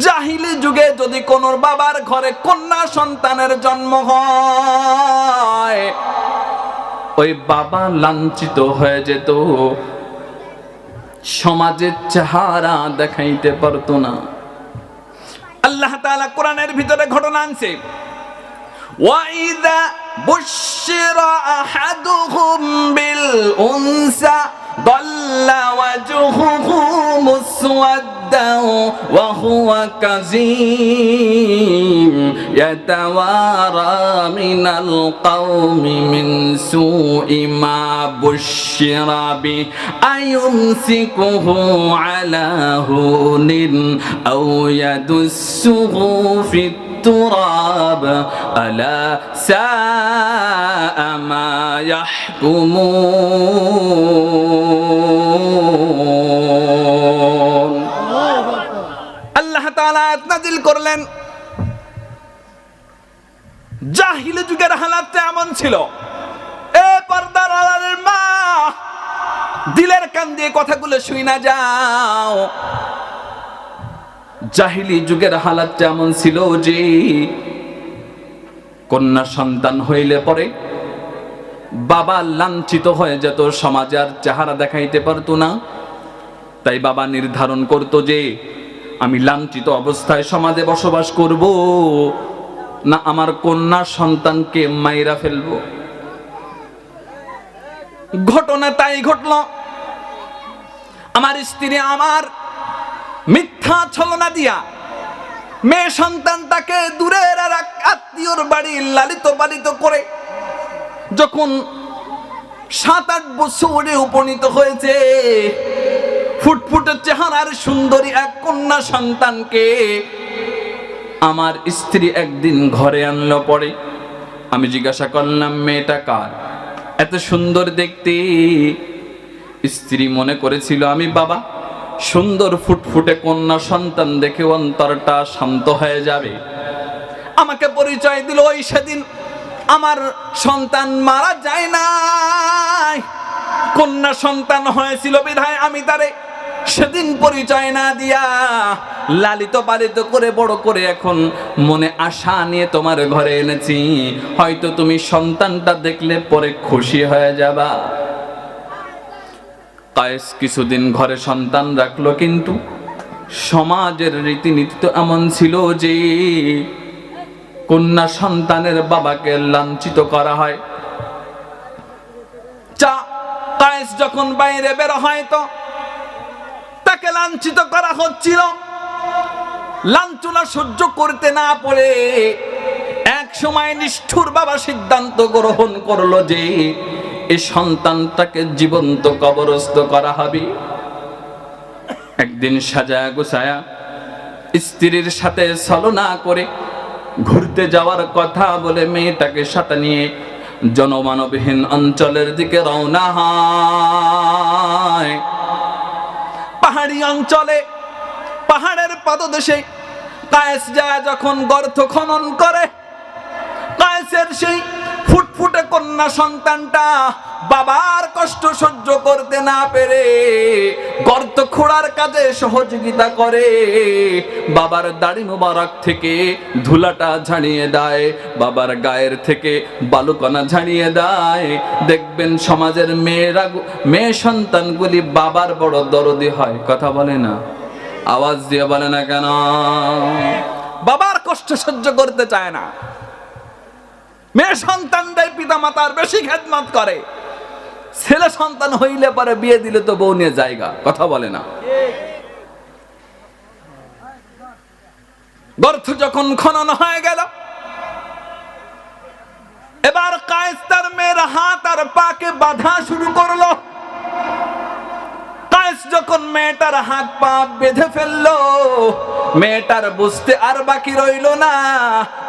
জাহিলি যুগে যদি কোন বাবার ঘরে কন্যা সন্তানের জন্ম হয়, ওই বাবা লাঞ্ছিত হয়ে যেত, সমাজের চেহারা দেখাইতে পারতো না। আল্লাহ তাআলা কোরআনের ভিতরে ঘটনা আনছে, ওয়াইদা বুশিরা আহাদুহুম বিল উনসা দাল্লা ওয়াজহুহু মুসওয়াদ্দান ওয়া হুয়া কাযীম ইয়াতাওয়ারা মিনাল কওমি মিন সুই মা বুশিরা বি আয়ুমসিকুহু আলা হুনিন আও ইয়াদুসসুহু ফিত التراب ألا ساء ما يحكمون আল্লাহ তাআলা আয়াত নাযিল করলেন, জাহিলি যুগের হালাত এমন ছিল। এ পর্দার আড়ালের মা, দিলের কান দিয়ে কথাগুলো শুই না যাও। জাহিলি যুগের হালাত এমন ছিল যে কন্যা সন্তান হইলে পরে বাবা লাঞ্ছিত হয়ে যেত, সমাজে আর চেহারা দেখাইতে পারতো না। তাই বাবা নির্ধারণ করত যে আমি লাঞ্ছিত অবস্থায় সমাজে বসবাস করব না আমার কন্যা সন্তানকে মাইরা ফেলবো। ঘটনা তাই ঘটল। আমার স্ত্রী আমার মিথ্যা ছলনা দিয়া মেয়ে সন্তানটাকে দূরের আত্মীয়র বাড়ি লালিত পালিত করে যখন 7-8 বছরে উপনীত হয়েছে, ফুটফুটে চেহারার সুন্দরী এক কন্যা সন্তানকে আমার স্ত্রী একদিন ঘরে আনলো। পরে আমি জিজ্ঞাসা করলাম, মেয়েটা কার? এত সুন্দর দেখতে। স্ত্রী মনে করেছিল আমি বাবা। সুন্দর ফুটফুটে কন্যা সন্তান দেখে অন্তরটা শান্ত হয়ে যাবে। আমাকে পরিচয় দিল, ওই সেদিন আমার সন্তান মারা যায় নাই, কন্যা সন্তান হয়েছিল বিধায় আমি তারে সেদিন পরিচয় না দিয়া লালিত পালিত করে বড় করে এখন মনে আশা নিয়ে তোমার ঘরে এনেছি। হয়তো তুমি সন্তানটা দেখলে পরে খুশি হয়ে যাবা। কায়েস কিছুদিন ঘরে সন্তান রাখলো, কিন্তু সমাজের রীতিনীতি তো এমন ছিল যে কন্যা সন্তানের বাবাকে লাঞ্ছিত করা হয়। কায়েস যখন বাইরে বের হয় তো তাকে লাঞ্ছিত করা হচ্ছিল। লাঞ্ছনা সহ্য করতে না পারে এক সময় নিষ্ঠুর বাবা সিদ্ধান্ত গ্রহণ করলো যে এই সন্তানটাকে জীবন্ত কবরস্থ করা হবে। একদিন সাজায়া গোছায়া স্ত্রীর সাথে ছলনা করে ঘুরতে যাওয়ার কথা বলে মেয়েটাকে সাথে নিয়ে জনমানবহীন অঞ্চলের দিকে রওনা হয়। পাহাড়ি অঞ্চলে পাহাড়ের পাদদেশে কায়েস যায় যখন গর্ত খনন করে, কায়েসের সেই ফুটফুটে কন্যা সন্তানটা বাবার কষ্ট সহ্য করতে না পেরে গর্ত খোঁড়ার কাজে সহযোগিতা করে। বাবার দাড়ি মোবারক থেকে ধুলাটা ঝাড়িয়ে দেয়, বাবার গায়ের থেকে বালুকণা ঝাড়িয়ে দেয়। দেখবেন সমাজের মেয়ে সন্তানগুলি বাবার বড় দরদি হয়। কথা বলে না, আওয়াজ দিয়ে বলে না কেন? বাবার কষ্ট সহ্য করতে চায় না। মেয়ে সন্তানদের পিতা মাতার বেশি খেদমত করে। ছেলে সন্তান হইলে পরে বিয়ে দিলে তো বউ নিয়ে জায়গা। কথা বলে না। গর্ত যখন খনন হয়ে গেল, এবার কায়েস তার মেয়ের হাত আর পাকে বাঁধা শুরু করলো। কায়েস যখন মেয়েটার হাত পা বেঁধে ফেললো, মেয়েটার বুঝতে আর বাকি রইল না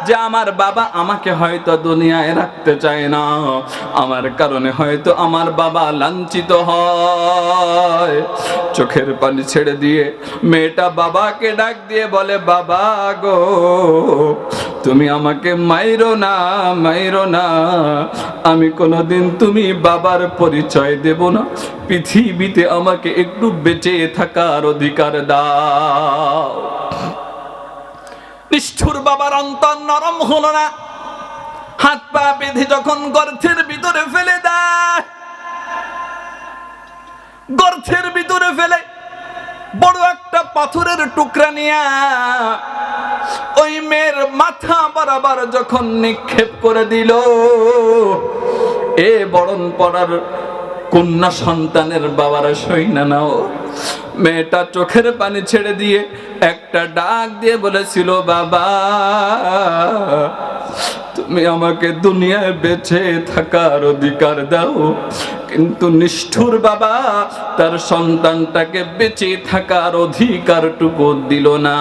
যে আমার বাবা আমাকে হয়তো দুনিয়ায় রাখতে চায় না, আমার কারণে হয়তো আমার বাবা লাঞ্ছিত হয়। চোখের পানি ছেড়ে দিয়ে মেয়েটা বাবাকে ডাক দিয়ে বলে, বাবা গো, তুমি আমাকে মাইরো না, মাইরো না। আমি কোনোদিন তুমি বাবার পরিচয় দেব না। পৃথিবীতে আমাকে একটু বেঁচে থাকার অধিকার দাও। নিষ্ঠুর বাবার অন্তর নরম হলো না, হাত পা বেঁধে যখন গর্তের ভিতরে ফেলে দেয়, গর্তের ভিতরে ফেলে বড় একটা পাথরের টুকরা নিয়ে ওই মেয়ের মাথা বরাবর যখন নিক্ষেপ করে দিল, এ বরণ পড়ার কন্যা সন্তানের বাবারা সই না নাও, মেয়েটা চোখের পানি ছেড়ে দিয়ে একটা ডাক দিয়ে বলেছিল, বাবা তুমি আমাকে দুনিয়ায় বেঁচে থাকার অধিকার দাও। কিন্তু নিষ্ঠুর বাবা তার সন্তানটাকে বেঁচে থাকার অধিকারটুকু দিল না।